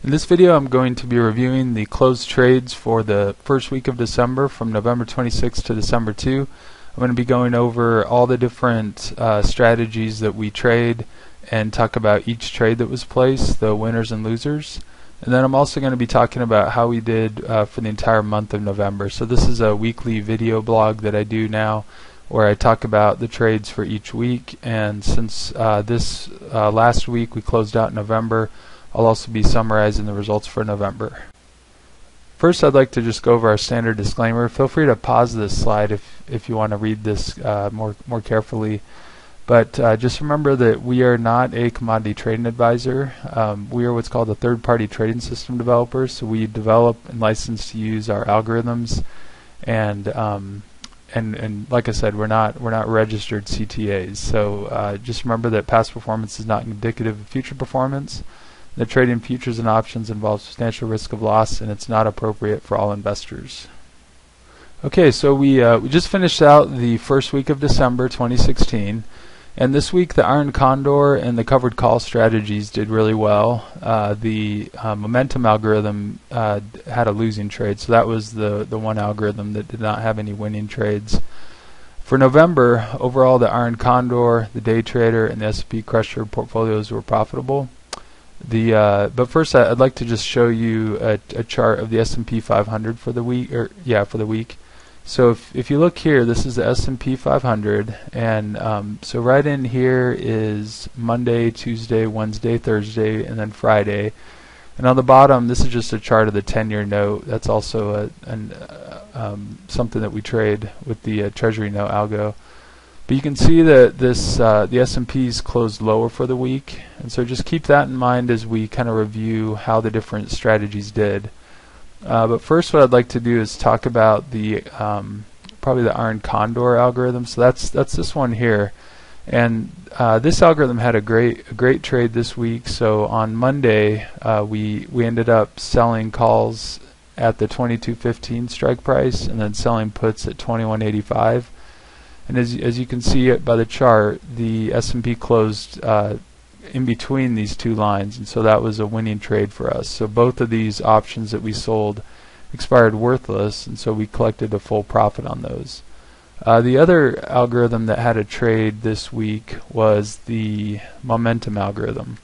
In this video I'm going to be reviewing the closed trades for the first week of December from November 26th to December 2. I'm going to be going over all the different strategies that we trade and talk about each trade that was placed, the winners and losers. And then I'm also going to be talking about how we did for the entire month of November. So this is a weekly video blog that I do now where I talk about the trades for each week, and since this last week we closed out in November, I'll also be summarizing the results for November. First, I'd like to just go over our standard disclaimer. Feel free to pause this slide if you want to read this more carefully. But just remember that we are not a commodity trading advisor. We are what's called a third-party trading system developer. So we develop and license to use our algorithms, and like I said, we're not registered CTAs. So just remember that past performance is not indicative of future performance. The trading futures and options involves substantial risk of loss, and it's not appropriate for all investors. Okay, so we just finished out the first week of December 2016, and this week the Iron Condor and the covered call strategies did really well. The momentum algorithm had a losing trade, so that was the one algorithm that did not have any winning trades. For November, overall the Iron Condor, the day trader, and the S&P Crusher portfolios were profitable. But first, I'd like to just show you a chart of the S&P 500 for the week, for the week. So if you look here, this is the S&P 500, and so right in here is Monday, Tuesday, Wednesday, Thursday, and then Friday. And on the bottom, this is just a chart of the 10-year note. That's also something that we trade with the Treasury note algo. But you can see that this the S&P's closed lower for the week, and so just keep that in mind as we kind of review how the different strategies did. But first, what I'd like to do is talk about the probably the Iron Condor algorithm. So that's this one here, and this algorithm had a great trade this week. So on Monday, we ended up selling calls at the 22.15 strike price, and then selling puts at 21.85. And as you can see it by the chart, the S&P closed in between these two lines, and so that was a winning trade for us. So both of these options that we sold expired worthless, and so we collected a full profit on those. The other algorithm that had a trade this week was the momentum algorithm.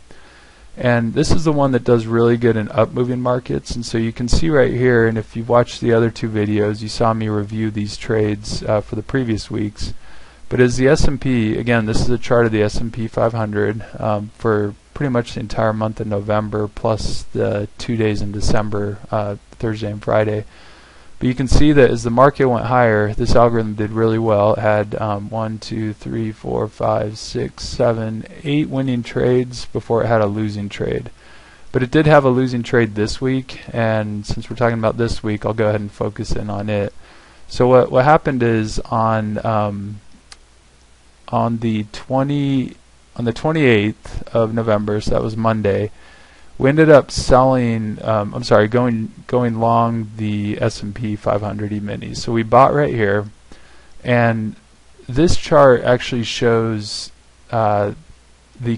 And this is the one that does really good in up-moving markets, and so you can see right here, and if you've watched the other two videos, you saw me review these trades for the previous weeks. But as the S&P, again, this is a chart of the S&P 500 for pretty much the entire month of November, plus the 2 days in December, Thursday and Friday. But you can see that as the market went higher, this algorithm did really well. It had 1, 2, 3, 4, 5, 6, 7, 8 winning trades before it had a losing trade. But it did have a losing trade this week, and since we're talking about this week, I'll go ahead and focus in on it. So what happened is on the 28th of November, so that was Monday, we ended up selling, going long the S&P 500 E-minis. So we bought right here, and this chart actually shows the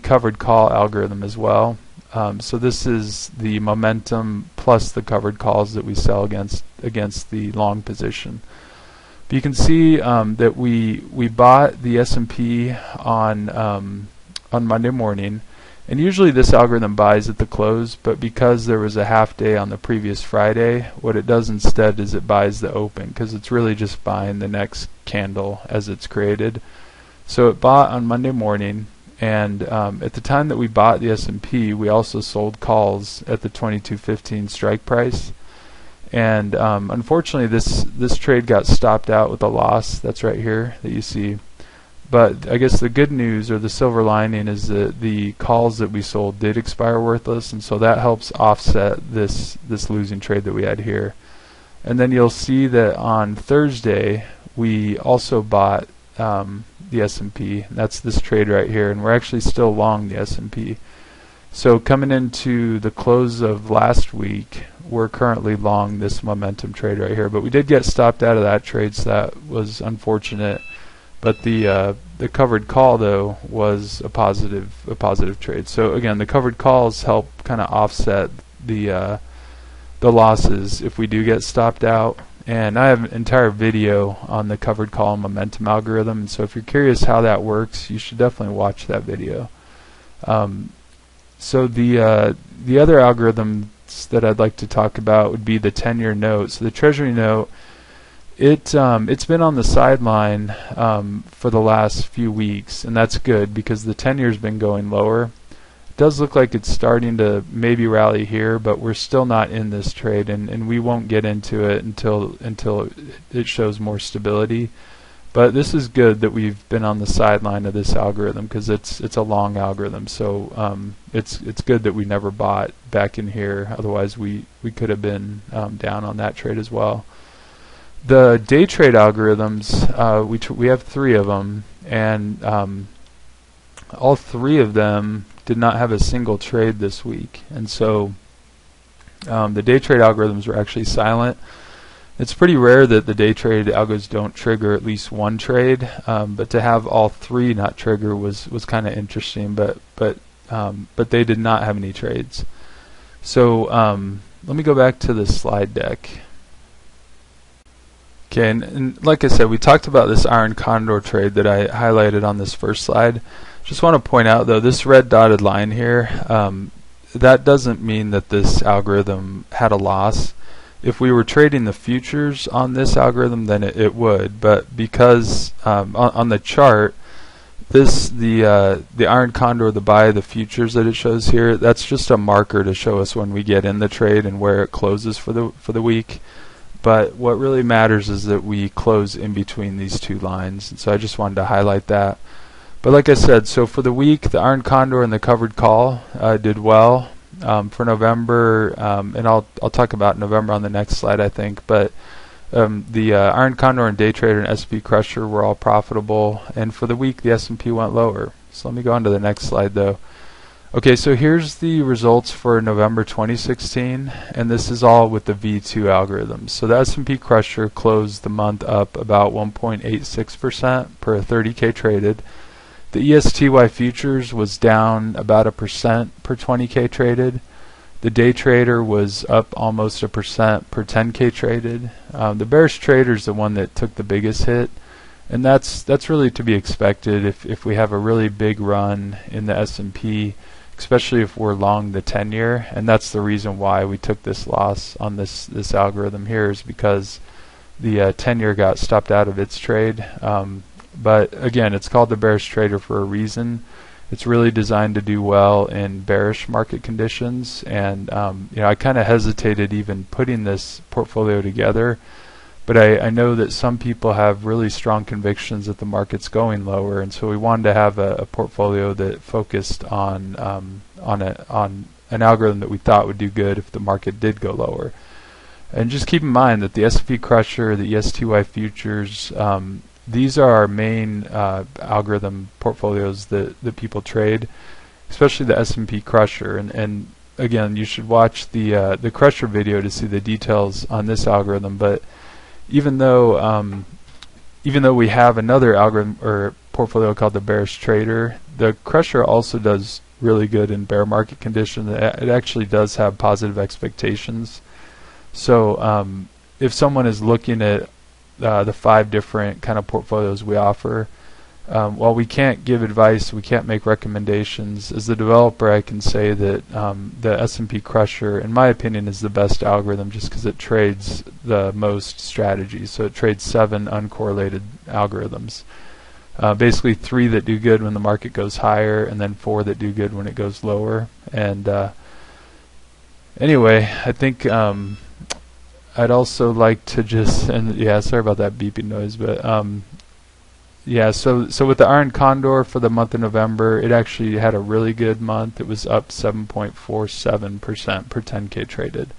covered call algorithm as well. So this is the momentum plus the covered calls that we sell against the long position. But you can see that we bought the S&P on Monday morning. And usually this algorithm buys at the close, but because there was a half day on the previous Friday, what it does instead is it buys the open, because it's really just buying the next candle as it's created. So it bought on Monday morning, and at the time that we bought the S&P, we also sold calls at the 22.15 strike price. And unfortunately this trade got stopped out with a loss. That's right here that you see. But I guess the good news, or the silver lining, is that the calls that we sold did expire worthless, and so that helps offset this losing trade that we had here. And then you'll see that on Thursday we also bought the S&P. That's this trade right here, and we're actually still long the S&P. So coming into the close of last week, we're currently long this momentum trade right here. But we did get stopped out of that trade, so that was unfortunate. But the covered call though was a positive trade. So again, the covered calls help kind of offset the losses if we do get stopped out. And I have an entire video on the covered call momentum algorithm, and so if you're curious how that works, you should definitely watch that video. So the other algorithms that I'd like to talk about would be the 10-year note. So the Treasury note, it's been on the sideline for the last few weeks, and that's good because the 10-year's been going lower. It does look like it's starting to maybe rally here, but we're still not in this trade, and we won't get into it until it shows more stability. But this is good that we've been on the sideline of this algorithm because it's a long algorithm. So it's good that we never bought back in here. Otherwise, we could have been down on that trade as well. The day trade algorithms, we have 3 of them, and all 3 of them did not have a single trade this week, and so the day trade algorithms were actually silent. It's pretty rare that the day trade algos don't trigger at least one trade, but to have all 3 not trigger was kind of interesting. But they did not have any trades. So let me go back to the slide deck. Okay, and like I said, we talked about this iron condor trade that I highlighted on this first slide. Just want to point out though, this red dotted line here, that doesn't mean that this algorithm had a loss. If we were trading the futures on this algorithm, then it would, but because on the chart, the iron condor, the buy, the futures that it shows here, that's just a marker to show us when we get in the trade and where it closes for the week. But what really matters is that we close in between these 2 lines, and so I just wanted to highlight that. But like I said, so for the week, the iron condor and the covered call did well. For November, and I'll talk about November on the next slide, I think. But the iron condor and day trader and S&P crusher were all profitable, and for the week, the S&P went lower. So let me go on to the next slide, though. Okay, so here's the results for November 2016, and this is all with the V2 algorithms. So the S&P crusher closed the month up about 1.86% per 30K traded. The STY futures was down about 1% per 20K traded. The day trader was up almost 1% per 10K traded. The bearish trader is the one that took the biggest hit, and that's really to be expected if we have a really big run in the S&P, especially if we're long the 10-year, and that's the reason why we took this loss on this algorithm here, is because the 10-year got stopped out of its trade. But again, it's called the bearish trader for a reason. It's really designed to do well in bearish market conditions, and I kind of hesitated even putting this portfolio together, but I know that some people have really strong convictions that the market's going lower, and so we wanted to have a portfolio that focused on an algorithm that we thought would do good if the market did go lower. And just keep in mind that the S&P crusher, the STY futures, these are our main algorithm portfolios that people trade, especially the S&P crusher. And again, you should watch the crusher video to see the details on this algorithm. But even though we have another algorithm or portfolio called the bearish trader, the crusher also does really good in bear market conditions. It actually does have positive expectations. So if someone is looking at the 5 different kind of portfolios we offer, while we can't give advice, we can't make recommendations, as the developer I can say that the S&P crusher, in my opinion, is the best algorithm just because it trades the most strategies. So it trades 7 uncorrelated algorithms, basically 3 that do good when the market goes higher, and then 4 that do good when it goes lower. And anyway, I think I'd also like to just, and yeah, sorry about that beeping noise, but yeah, so with the iron condor for the month of November, it actually had a really good month. It was up 7.47% per 10K traded.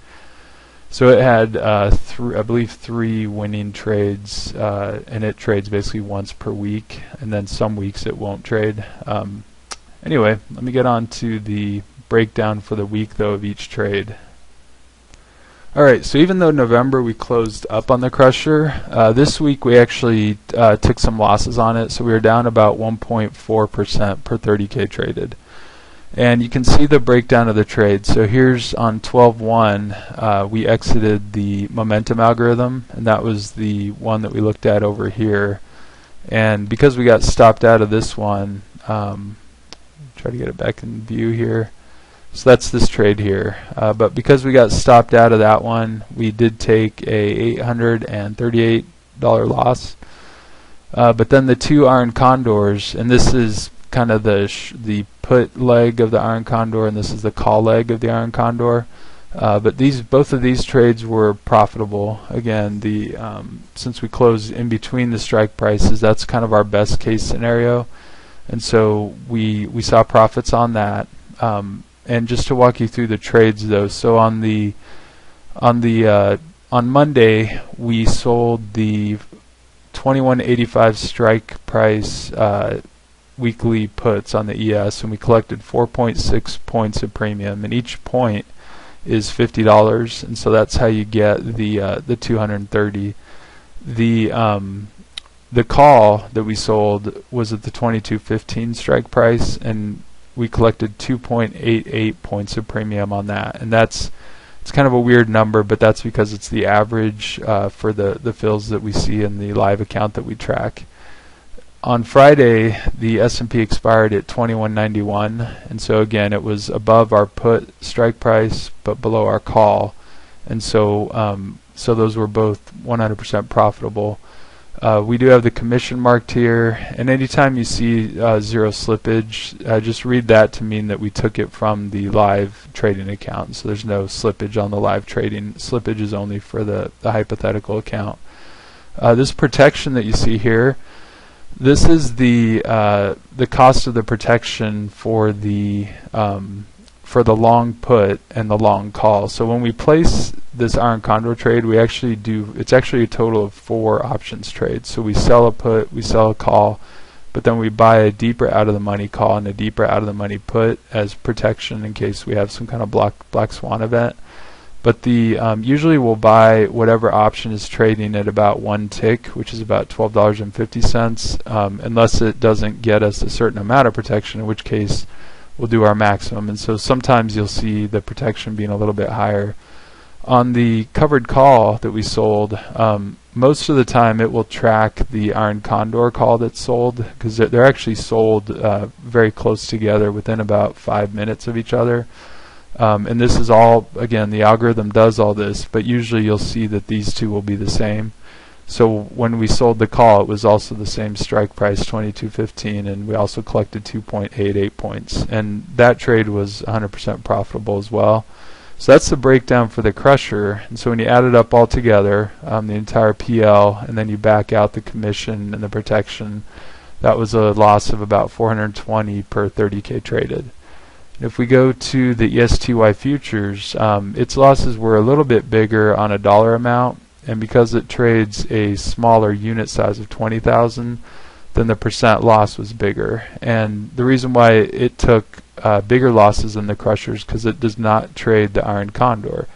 So it had, I believe, 3 winning trades, and it trades basically once per week, and then some weeks it won't trade. Anyway, let me get on to the breakdown for the week, though, of each trade. Alright, so even though November we closed up on the crusher, this week we actually took some losses on it, so we were down about 1.4% per 30K traded. And you can see the breakdown of the trade. So here's on 12/1, we exited the momentum algorithm, and that was the one that we looked at over here. And because we got stopped out of this one, try to get it back in view here. So that's this trade here. But because we got stopped out of that one, we did take a $838 loss. But then the two iron condors, and this is kind of the put leg of the iron condor, and this is the call leg of the iron condor. But both of these trades were profitable. Again, since we closed in between the strike prices, that's kind of our best case scenario, and so we saw profits on that. And just to walk you through the trades, though, so on Monday we sold the 2185 strike price weekly puts on the ES, and we collected 4.6 points of premium, and each point is $50, and so that's how you get the 230. The call that we sold was at the 2215 strike price, and we collected 2.88 points of premium on that, and it's kind of a weird number, but that's because it's the average for the fills that we see in the live account that we track. On Friday, the S&P expired at 2191, and so again it was above our put strike price but below our call, and so so those were both 100% profitable. We do have the commission marked here, and anytime you see zero slippage, just read that to mean that we took it from the live trading account. So there's no slippage on the live trading. Slippage is only for the hypothetical account. This protection that you see here, this is the cost of the protection for the long put and the long call. So when we place this iron condor trade, we actually it's actually a total of 4 options trades. So we sell a put, we sell a call, but then we buy a deeper out of the money call and a deeper out of the money put as protection in case we have some kind of black swan event. But usually we'll buy whatever option is trading at about 1 tick, which is about $12.50, unless it doesn't get us a certain amount of protection, in which case we'll do our maximum. And so sometimes you'll see the protection being a little bit higher. On the covered call that we sold, most of the time it will track the iron condor call that's sold, because they're actually sold very close together within about 5 minutes of each other. And this is all, again, the algorithm does all this, but usually you'll see that these two will be the same. So when we sold the call, it was also the same strike price, 2215, and we also collected 2.88 points, and that trade was 100% profitable as well. So that's the breakdown for the crusher. And so when you add it up all together, the entire PL, and then you back out the commission and the protection, that was a loss of about 420 per 30K traded. If we go to the STY futures, its losses were a little bit bigger on a dollar amount, and because it trades a smaller unit size of 20,000, then the percent loss was bigger. And the reason why it took bigger losses than the crushers, because it does not trade the iron condor.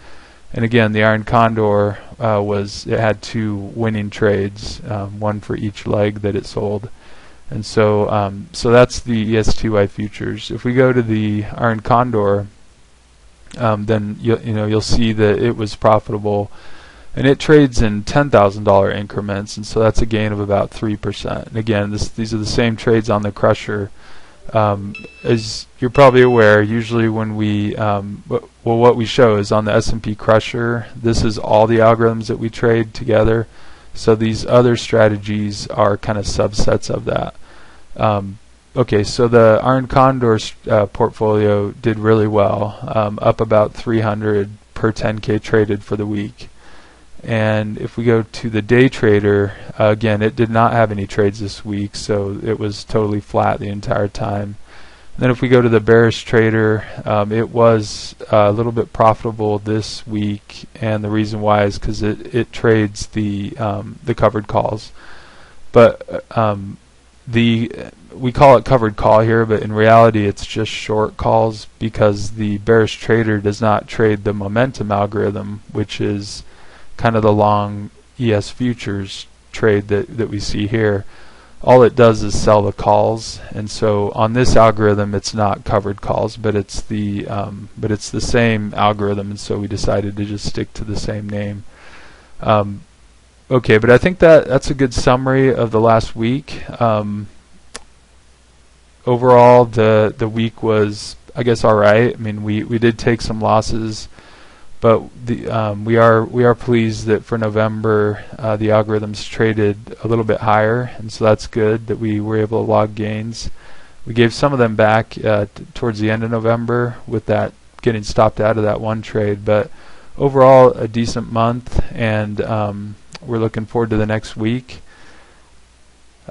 And again, the iron condor it had 2 winning trades, one for each leg that it sold. And so so that's the STY futures. If we go to the iron condor, then you'll see that it was profitable, and it trades in $10,000 increments, and so that's a gain of about 3%. And again, these are the same trades on the crusher. As you're probably aware, usually when what we show is on the S&P crusher, this is all the algorithms that we trade together. So these other strategies are kind of subsets of that. Okay, so the iron condor portfolio did really well, up about 300 per 10K traded for the week. And if we go to the day trader, again, it did not have any trades this week, so it was totally flat the entire time. And then if we go to the bearish trader, it was a little bit profitable this week, and the reason why is because it trades the covered calls. But we call it covered call here, but in reality it's just short calls, because the bearish trader does not trade the momentum algorithm, which is kind of the long ES futures trade that we see here. all it does is sell the calls, and so on this algorithm it's not covered calls, but it's the same algorithm, and so we decided to just stick to the same name. Okay, but I think that's a good summary of the last week. Overall, the week was, I guess, all right. I mean, we did take some losses, but we are pleased that for November the algorithms traded a little bit higher, and so that's good that we were able to log gains. We gave some of them back towards the end of November with that getting stopped out of that one trade, but overall a decent month, and we're looking forward to the next week.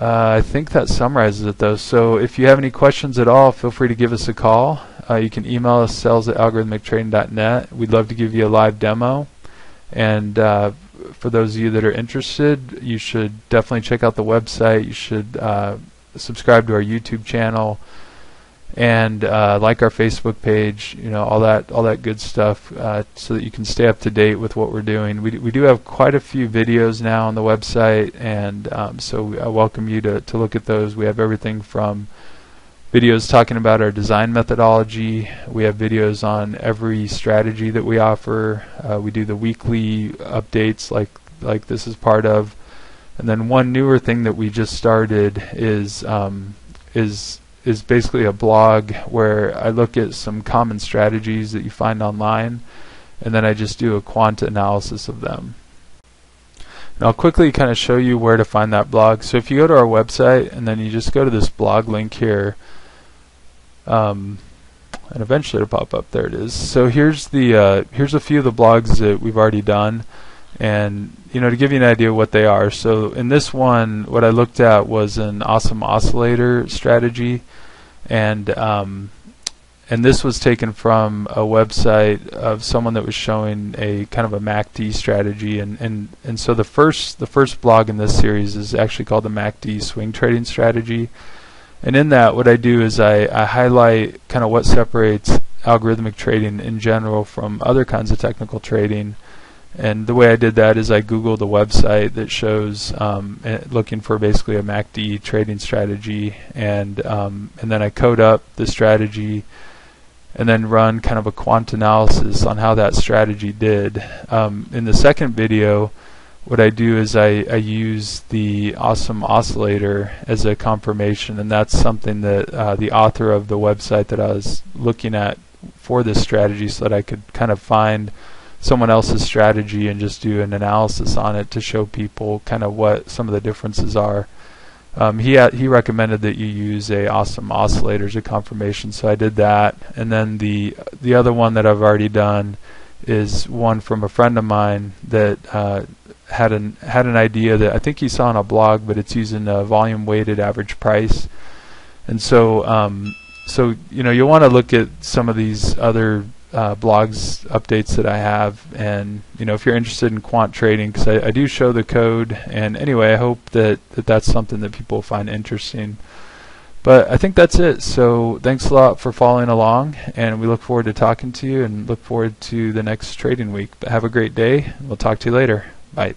I think that summarizes it though. So if you have any questions at all, feel free to give us a call. You can email us sales@AlgorithmicTrading.net. We'd love to give you a live demo. And for those of you that are interested, you should definitely check out the website. You should subscribe to our YouTube channel and like our Facebook page, you know, all that good stuff, so that you can stay up to date with what we're doing. We do have quite a few videos now on the website, and so I welcome you to look at those. We have everything from videos talking about our design methodology. We have videos on every strategy that we offer. We do the weekly updates like this is part of. And then one newer thing that we just started is basically a blog where I look at some common strategies that you find online, and then I just do a quant analysis of them. And I'll quickly kind of show you where to find that blog. So if you go to our website and then you just go to this blog link here, and eventually it'll pop up. There it is. So here's a few of the blogs that we've already done, and you know, to give you an idea of what they are. So in this one, what I looked at was an awesome oscillator strategy, and this was taken from a website of someone that was showing a kind of a MACD strategy, and so the first blog in this series is actually called the MACD swing trading strategy. And in that, what I do is I highlight kind of what separates algorithmic trading in general from other kinds of technical trading. And the way I did that is I Googled a website that shows looking for basically a MACD trading strategy, and then I code up the strategy and then run kind of a quant analysis on how that strategy did. In the second video, what I do is I use the awesome oscillator as a confirmation, and that's something that the author of the website that I was looking at for this strategy, so that I could kind of find someone else's strategy and just do an analysis on it to show people kind of what some of the differences are. He recommended that you use a awesome oscillator as a confirmation, so I did that. And then the other one that I've already done is one from a friend of mine that had an idea that I think he saw on a blog, but it's using a volume weighted average price. And so so you know, you'll want to look at some of these other blogs updates that I have, and you know, if you're interested in quant trading, because I do show the code. And anyway, I hope that's something that people find interesting. But I think that's it. So thanks a lot for following along, and we look forward to talking to you and look forward to the next trading week. But have a great day. We'll talk to you later. Bye.